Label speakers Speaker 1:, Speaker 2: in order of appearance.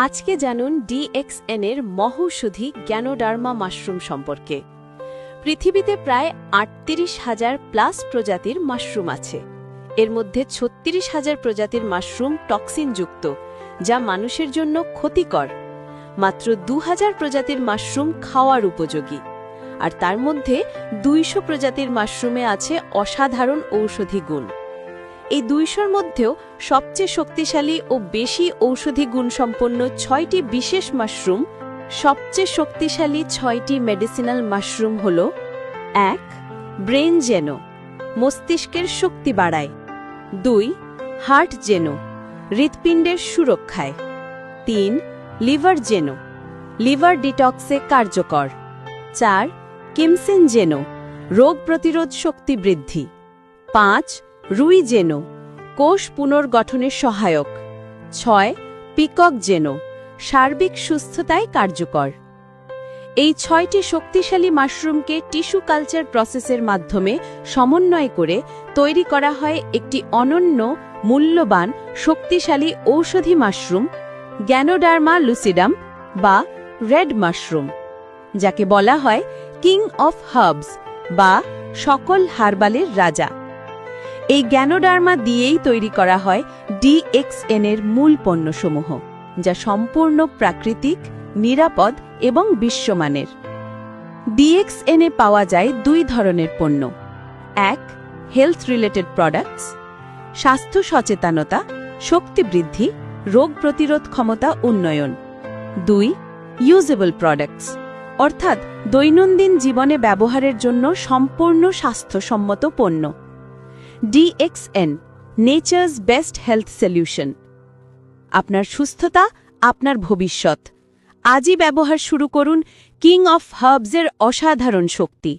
Speaker 1: আজকে জানুন DXN এর মহৌষধি গ্যানোডার্মা মাশরুম সম্পর্কে। পৃথিবীতে প্রায় ৩৮,০০০ প্লাস প্রজাতির মাশরুম আছে। এর মধ্যে ৩৬,০০০ প্রজাতির মাশরুম টক্সিনযুক্ত, যা মানুষের জন্য ক্ষতিকর। মাত্র ২,০০০ প্রজাতির মাশরুম খাওয়ার উপযোগী, আর তার মধ্যে ২০০ প্রজাতির মাশরুমে আছে অসাধারণ ঔষধি গুণ। এই ২০০-র মধ্যেও সবচেয়ে শক্তিশালী ও বেশি ঔষধি গুণসম্পন্ন ৬টি বিশেষ মাশরুম। সবচেয়ে শক্তিশালী ৬টি মেডিসিনাল মাশরুম হল: ১. ব্রেন জেনো, মস্তিষ্কের শক্তি বাড়ায়। ২. হার্ট জেনো, হৃৎপিণ্ডের সুরক্ষায়। ৩. লিভার জেনো, লিভার ডিটক্সে কার্যকর। ৪. কিমসেন জেনো, রোগ প্রতিরোধ শক্তি বৃদ্ধি। ৫. রুই জেনো, কোষ পুনর্গঠনের সহায়ক। ৬. পিকক জেনো, সার্বিক সুস্থতায় কার্যকর। এই ৬টি শক্তিশালী মাশরুমকে টিস্যু কালচার প্রসেসের মাধ্যমে সমন্বয় করে তৈরি করা হয় একটি অনন্য, মূল্যবান, শক্তিশালী ঔষধি মাশরুম, গ্যানোডার্মা লুসিডাম বা রেড মাশরুম, যাকে বলা হয় কিং অফ হার্বস বা সকল হার্বালের রাজা। এই গ্যানোডার্মা দিয়েই তৈরি করা হয় DXN এর মূল পণ্যসমূহ, যা সম্পূর্ণ প্রাকৃতিক, নিরাপদ এবং বিশ্বমানের। DXN এ পাওয়া যায় ২ ধরনের পণ্য: ১. হেলথ রিলেটেড প্রোডাক্টস, স্বাস্থ্য সচেতনতা, শক্তি বৃদ্ধি, রোগ প্রতিরোধ ক্ষমতা উন্নয়ন। ২. ইউজেবল প্রোডাক্টস, অর্থাৎ দৈনন্দিন জীবনে ব্যবহারের জন্য সম্পূর্ণ স্বাস্থ্যসম্মত পণ্য। DXN, nature's best health solution. আপনার সুস্থতা, আপনার ভবিষ্যৎ। আজই ব্যবহার শুরু করুন কিং অফ হার্বসের অসাধারণ শক্তি।